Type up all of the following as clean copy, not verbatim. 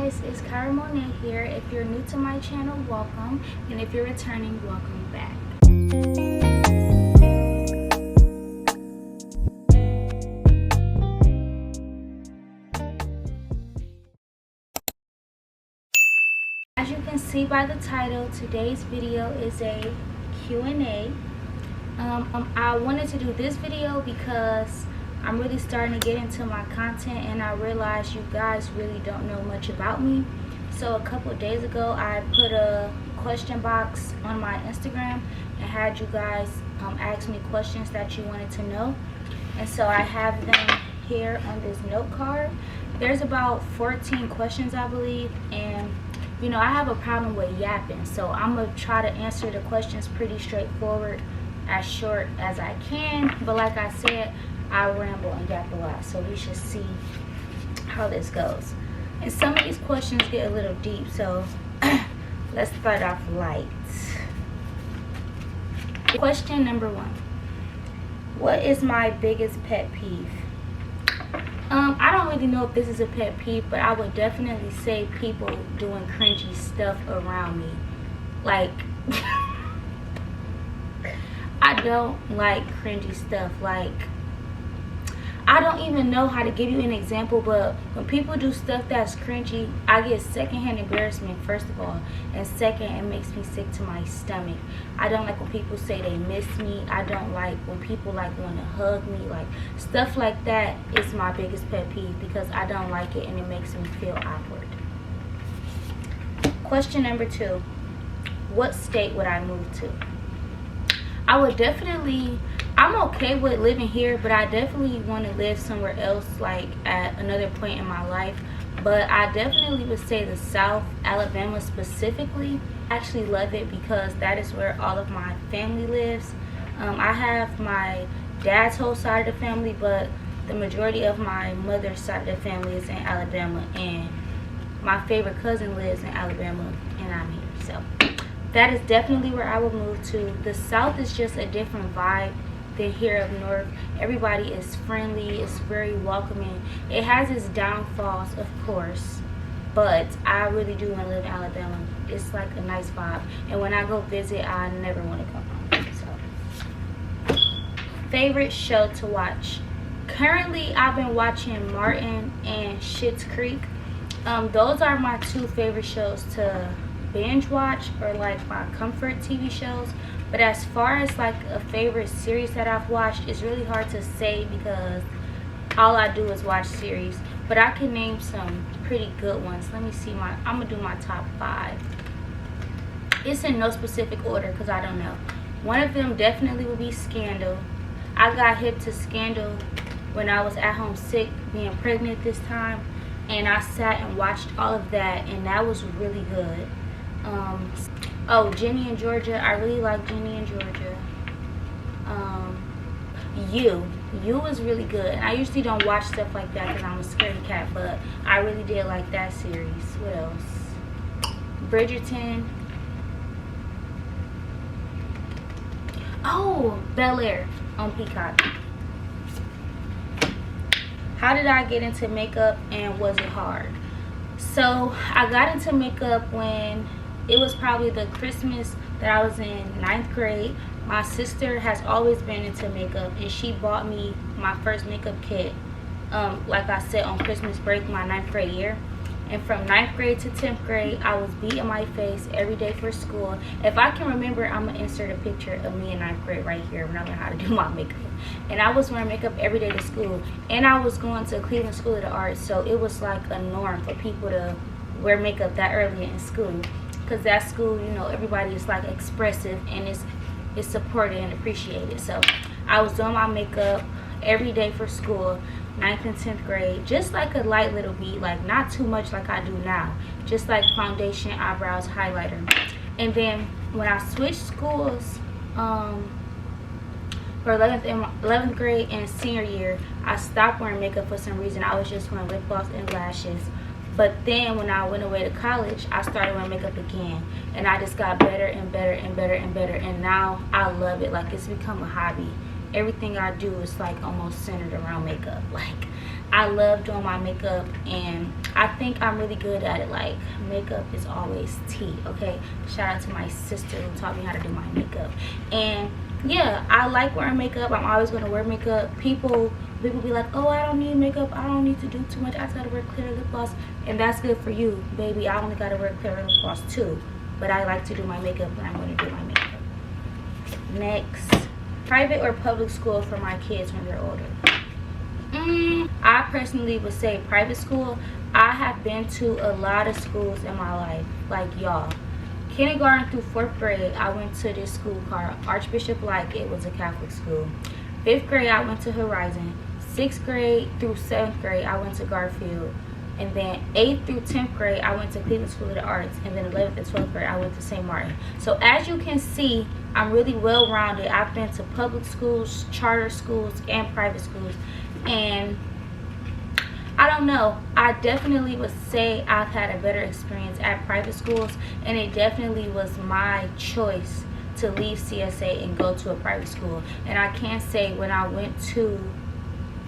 guys, it's Kyra Monet here. If you're new to my channel, welcome, and if you're returning, welcome back. As you can see by the title, today's video is a Q&A. I wanted to do this video because I'm really starting to get into my content, and I realized you guys really don't know much about me. So a couple of days ago, I put a question box on my Instagram and had you guys ask me questions that you wanted to know. And so I have them here on this note card. There's about 14 questions, I believe, and you know, I have a problem with yapping, so I'm gonna try to answer the questions pretty straightforward, as short as I can. But like I said, I ramble and yap a lot, so we should see how this goes. And some of these questions get a little deep, so let's start off light. Question number 1. What is my biggest pet peeve? I don't really know if this is a pet peeve, but I would definitely say people doing cringy stuff around me. Like, I don't like cringy stuff. Like, I don't even know how to give you an example, but when people do stuff that's cringy, I get secondhand embarrassment, first of all, and second, it makes me sick to my stomach. I don't like when people say they miss me. I don't like when people like want to hug me. Like, stuff like that is my biggest pet peeve because I don't like it and it makes me feel awkward. Question number 2. What state would I move to? I would definitely, I'm okay with living here, but I definitely want to live somewhere else, like at another point in my life. But I definitely would say the South, Alabama specifically. I actually love it because that is where all of my family lives. I have my dad's whole side of the family, but the majority of my mother's side of the family is in Alabama, and my favorite cousin lives in Alabama, and I'm here. So that is definitely where I would move to. The South is just a different vibe than here up north. Everybody is friendly, it's very welcoming. It has its downfalls, of course, but I really do want to live in Alabama. It's like a nice vibe, and when I go visit, I never want to come home. So, favorite show to watch? Currently, I've been watching Martin and Schitt's Creek. Those are my 2 favorite shows to binge watch, or like my comfort TV shows. But as far as like a favorite series that I've watched, it's really hard to say because all I do is watch series. But I can name some pretty good ones. Let me see, I'm gonna do my top 5. It's in no specific order because I don't know. One of them definitely would be Scandal. I got hip to Scandal when I was at home sick, being pregnant this time, and I sat and watched all of that, and that was really good. Oh, Ginny and Georgia. I really like Ginny and Georgia. You was really good, and I usually don't watch stuff like that because I'm a scaredy cat, but I really did like that series. What else? Bridgerton. Oh, Bel-Air on Peacock. How did I get into makeup, and was it hard? So I got into makeup when it was probably the Christmas that I was in 9th grade. My sister has always been into makeup, and she bought me my first makeup kit, like I said, on Christmas break my 9th grade year. And from 9th grade to 10th grade, I was beating my face every day for school. If I can remember, I'm going to insert a picture of me in 9th grade right here when I learned how to do my makeup. And I was wearing makeup every day to school. And I was going to Cleveland School of the Arts, so it was like a norm for people to wear makeup that early in school. Because that school, you know, everybody is like expressive and it's supported and appreciated. So I was doing my makeup every day for school, 9th and 10th grade, just like a light little beat, like not too much like I do now, just like foundation, eyebrows, highlighter. And then when I switched schools for 11th grade and senior year, I stopped wearing makeup for some reason. I was just wearing lip gloss and lashes. But then when I went away to college, I started wearing makeup again, and I just got better and better and better and better, and now I love it. Like, it's become a hobby. Everything I do is like almost centered around makeup. Like, I love doing my makeup, and I think I'm really good at it. Like, makeup is always tea, okay? Shout out to my sister who taught me how to do my makeup. And yeah, I like wearing makeup. I'm always going to wear makeup. People be like, oh, I don't need makeup, I don't need to do too much, I just gotta wear clear lip gloss. And that's good for you, baby. I only gotta wear clear lip gloss too, but I like to do my makeup when I'm going to do my makeup. Next, private or public school for my kids when they're older. I personally would say private school. I have been to a lot of schools in my life, like y'all. Kindergarten through 4th grade, I went to this school called Archbishop Like. It was a Catholic school. 5th grade, I went to Horizon. 6th grade through 7th grade, I went to Garfield. And then 8th through 10th grade, I went to Cleveland School of the Arts. And then 11th and 12th grade, I went to St. Martin. So as you can see, I'm really well-rounded. I've been to public schools, charter schools, and private schools. And I don't know, I definitely would say I've had a better experience at private schools. And it definitely was my choice to leave CSA and go to a private school. And I can say when I went to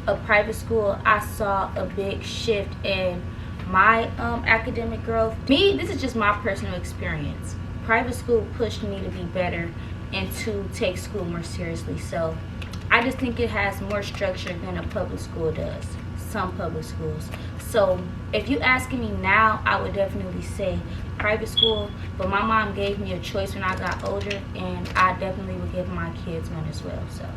a private school, I saw a big shift in my academic growth. This is just my personal experience. Private school pushed me to be better and to take school more seriously. So I just think it has more structure than a public school does, some public schools. So if you asking me now, I would definitely say private school, but my mom gave me a choice when I got older, and I definitely would give my kids one as well. So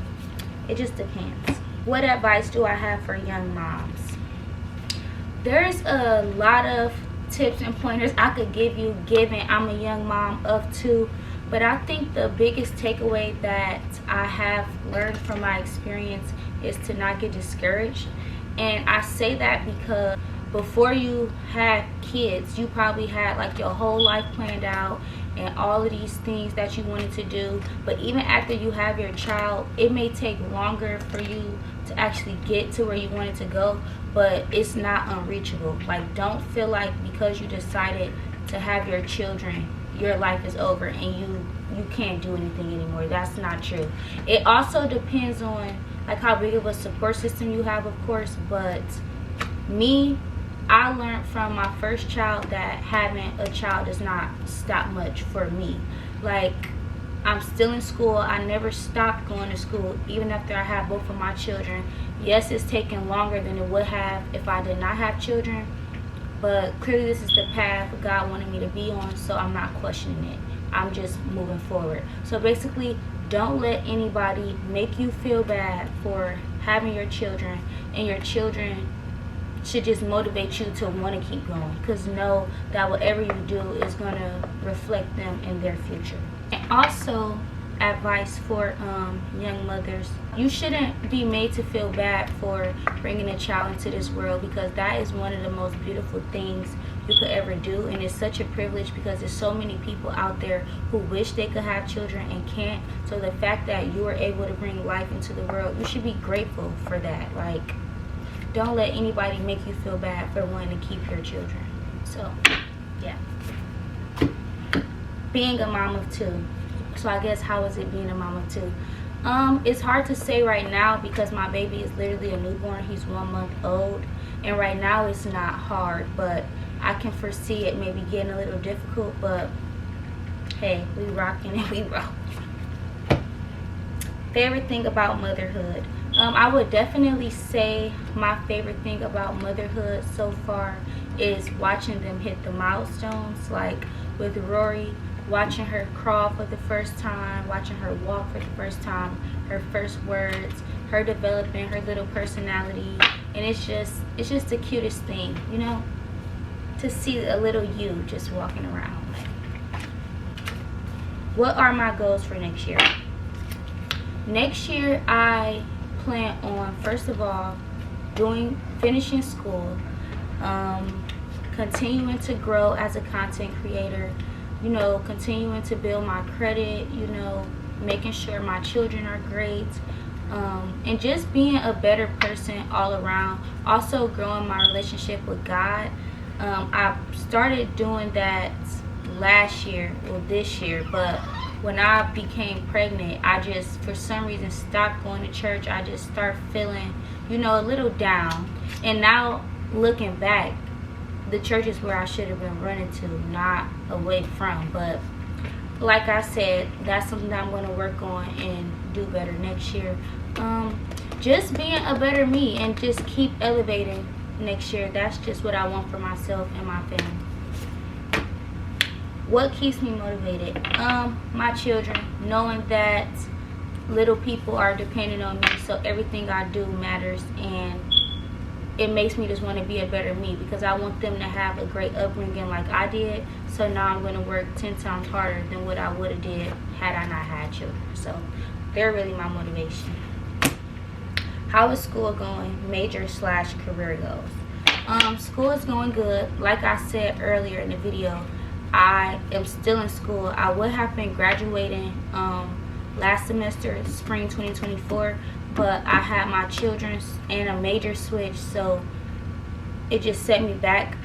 it just depends. What advice do I have for young moms? There's a lot of tips and pointers I could give you, given I'm a young mom of 2, but I think the biggest takeaway that I have learned from my experience is to not get discouraged. And I say that because before you had kids, you probably had like your whole life planned out and all of these things that you wanted to do. But even after you have your child, it may take longer for you to actually get to where you wanted to go, but it's not unreachable. Like, don't feel like because you decided to have your children, your life is over and you can't do anything anymore. That's not true. It also depends on like how big of a support system you have, of course. But me, I learned from my first child that having a child does not stop much for me. Like, I'm still in school. I never stopped going to school even after I had both of my children. Yes, it's taken longer than it would have if I did not have children, but clearly this is the path God wanted me to be on, so I'm not questioning it. I'm just moving forward. So basically, don't let anybody make you feel bad for having your children, and your children should just motivate you to want to keep going, because know that whatever you do is going to reflect them in their future. And also, advice for young mothers: you shouldn't be made to feel bad for bringing a child into this world, because that is one of the most beautiful things you could ever do. And it's such a privilege because there's so many people out there who wish they could have children and can't. So the fact that you are able to bring life into the world, you should be grateful for that. Like, don't let anybody make you feel bad for wanting to keep your children. So yeah, being a mom of 2. So I guess, how is it being a mom of 2? It's hard to say right now because my baby is literally a newborn. He's 1 month old, and right now it's not hard, but I can foresee it maybe getting a little difficult. But hey, we rocking and we roll. Favorite thing about motherhood? I would definitely say my favorite thing about motherhood so far is watching them hit the milestones. Like with Rory, watching her crawl for the first time, watching her walk for the first time, her first words, her developing her little personality. And it's just the cutest thing, you know, to see a little you just walking around. What are my goals for next year? Next year, I plan on, first of all, finishing school, continuing to grow as a content creator, you know, continuing to build my credit, you know, making sure my children are great, and just being a better person all around. Also growing my relationship with God. I started doing that last year, well, this year, but when I became pregnant, I just, for some reason, stopped going to church. I just start feeling, you know, a little down. And now, looking back, the church is where I should have been running to, not away from. But like I said, that's something that I'm going to work on and do better next year. Just being a better me and just keep elevating next year. That's just what I want for myself and my family. What keeps me motivated? My children, knowing that little people are dependent on me, so everything I do matters, and it makes me just want to be a better me, because I want them to have a great upbringing like I did. So now I'm going to work 10 times harder than what I would have did had I not had children. So they're really my motivation. How is school going? Major/career goals. School is going good. Like I said earlier in the video, I am still in school. I would have been graduating last semester, spring 2024, but I had my children and a major switch, so it just set me back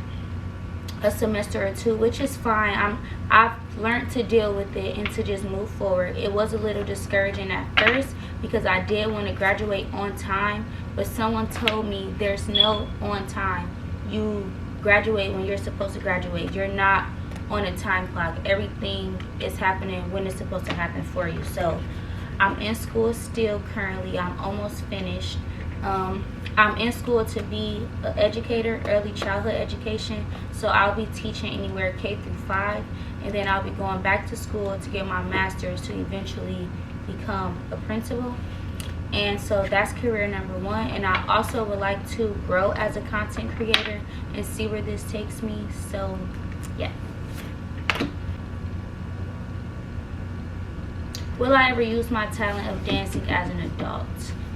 a semester or two, which is fine. I've learned to deal with it and to just move forward. It was a little discouraging at first because I did want to graduate on time, but someone told me there's no on time. You graduate when you're supposed to graduate. You're not on a time clock. Everything is happening when it's supposed to happen for you. So I'm in school still currently. I'm almost finished. I'm in school to be an educator, early childhood education. So I'll be teaching anywhere K through 5, and then I'll be going back to school to get my master's to eventually become a principal. And so that's career number 1. And I also would like to grow as a content creator and see where this takes me. So yeah. Will I ever use my talent of dancing as an adult?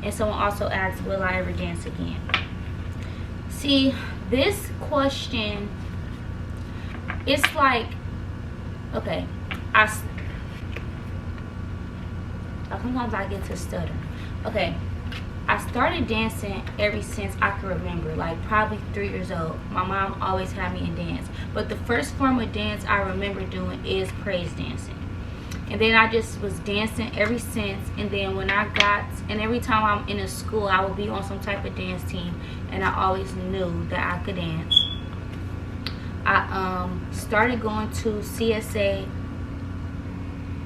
And someone also asked, will I ever dance again? See, this question, it's like, okay, sometimes I get to stutter. Okay, I started dancing ever since I can remember, like probably 3 years old. My mom always had me in dance. But the first form of dance I remember doing is praise dancing. And then I just was dancing ever since. And then when and every time I'm in a school, I would be on some type of dance team. And I always knew that I could dance. I started going to CSA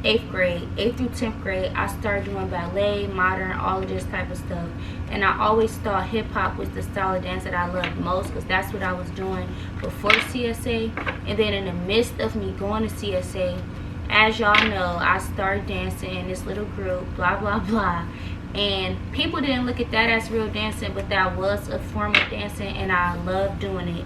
8th grade, 8th through 10th grade. I started doing ballet, modern, all of this type of stuff. And I always thought hip-hop was the style of dance that I loved most, because that's what I was doing before CSA. And then in the midst of me going to CSA, as y'all know, I started dancing in this little group, blah, blah, blah. And people didn't look at that as real dancing, but that was a form of dancing, and I loved doing it.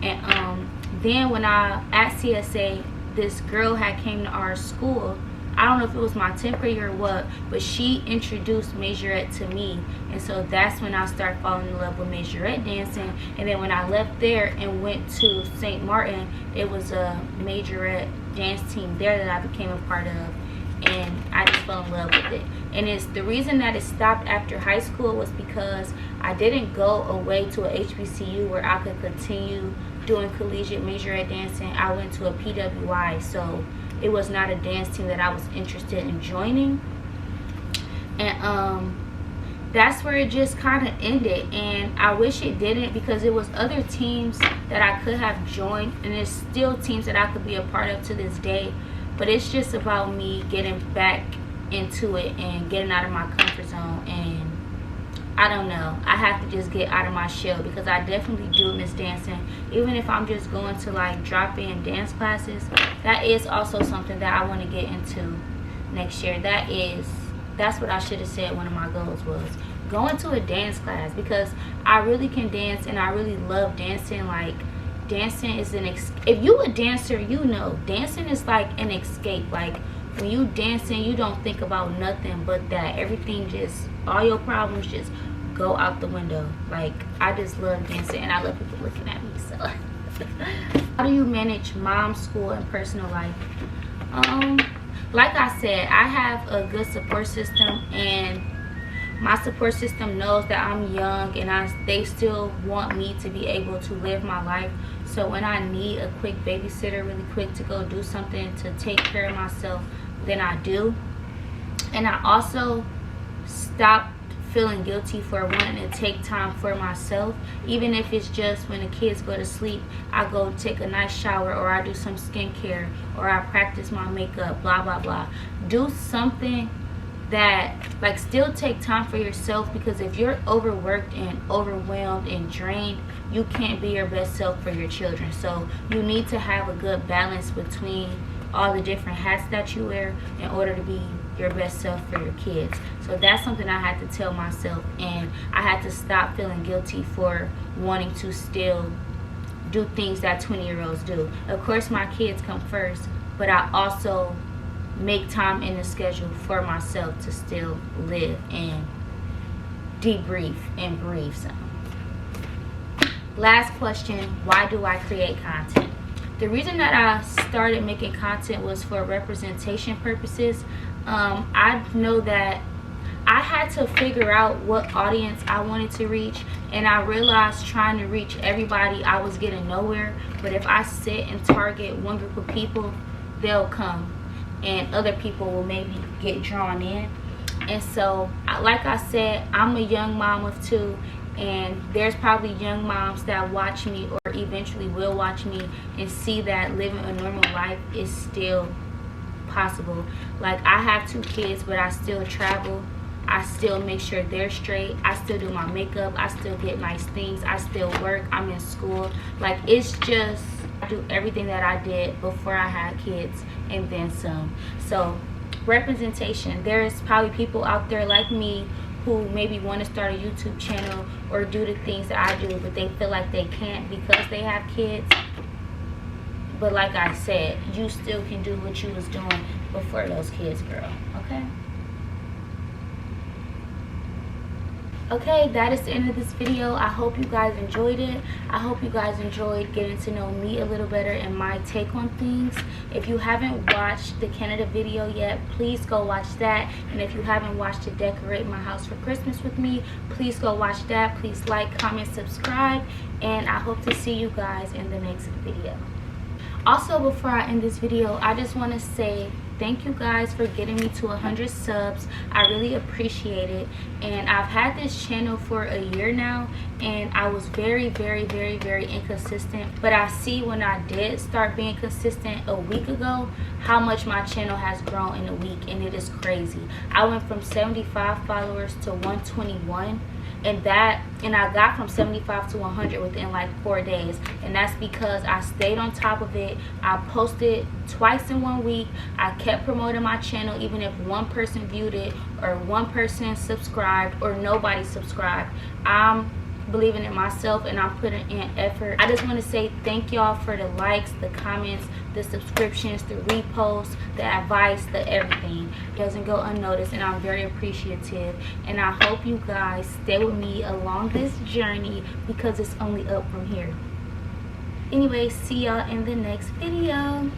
And then when at CSA, this girl had came to our school. I don't know if it was my 10th grade or what, but she introduced majorette to me. And so that's when I started falling in love with majorette dancing. And then when I left there and went to St. Martin, it was a majorette dance team there that I became a part of. And I just fell in love with it. And it's the reason that it stopped after high school was because I didn't go away to a HBCU where I could continue doing collegiate majorette dancing. I went to a PWI, so it was not a dance team that I was interested in joining. And that's where it just kind of ended. And I wish it didn't, because it was other teams that I could have joined, and there's still teams that I could be a part of to this day. But it's just about me getting back into it and getting out of my comfort zone. And I don't know, I have to just get out of my shell, because I definitely do miss dancing. Even if I'm just going to like drop-in dance classes, that is also something that I want to get into next year. That's what I should have said one of my goals was going to a dance class, because I really can dance and I really love dancing. Like, dancing is if you a dancer, you know dancing is like an escape. Like, when you dancing, you don't think about nothing but that. Everything just, all your problems just go out the window. Like, I just love dancing, and I love people looking at me. So how do you manage mom, school, and personal life? Like I said, I have a good support system, and my support system knows that I'm young, and they still want me to be able to live my life. So when I need a quick babysitter really quick to go do something to take care of myself, then I do. And I also stopped feeling guilty for wanting to take time for myself, even if it's just when the kids go to sleep. I go take a nice shower, or I do some skincare, or I practice my makeup, blah blah blah. Do something that, like, still take time for yourself, because if you're overworked and overwhelmed and drained, you can't be your best self for your children. So you need to have a good balance between all the different hats that you wear in order to be your best self for your kids. So that's something I had to tell myself, and I had to stop feeling guilty for wanting to still do things that 20-year-olds do. Of course my kids come first, but I also make time in the schedule for myself to still live and debrief and breathe some. Last question, why do I create content? The reason that I started making content was for representation purposes. I know that I had to figure out what audience I wanted to reach, and I realized trying to reach everybody, I was getting nowhere. But if I sit and target one group of people, they'll come, and other people will maybe get drawn in. And so, like I said, I'm a young mom of 2, and there's probably young moms that watch me or eventually will watch me and see that living a normal life is still possible. Like, I have 2 kids, but I still travel. I still make sure they're straight. I still do my makeup. I still get nice things. I still work. I'm in school. Like, it's just, I do everything that I did before I had kids and then some. So representation, there's probably people out there like me who maybe want to start a YouTube channel or do the things that I do, but they feel like they can't because they have kids. But like I said, you still can do what you was doing before those kids, girl. Okay? Okay, that is the end of this video. I hope you guys enjoyed it. I hope you guys enjoyed getting to know me a little better and my take on things. If you haven't watched the Canada video yet, please go watch that. And if you haven't watched it, Decorate My House for Christmas with me, please go watch that. Please like, comment, subscribe, and I hope to see you guys in the next video. Also, before I end this video, I just want to say thank you guys for getting me to 100 subs. I really appreciate it. And I've had this channel for a year now, and I was very inconsistent. But I see when I did start being consistent a week ago, how much my channel has grown in a week, and it is crazy. I went from 75 followers to 121. And I got from 75 to 100 within like 4 days, and that's because I stayed on top of it. I posted twice in 1 week. I kept promoting my channel, even if one person viewed it or one person subscribed or nobody subscribed. I'm believing in myself and I'm putting in effort. I just want to say thank y'all for the likes, the comments, the subscriptions, the reposts, the advice, the everything. It doesn't go unnoticed, and I'm very appreciative. And I hope you guys stay with me along this journey, because it's only up from here. Anyway, see y'all in the next video.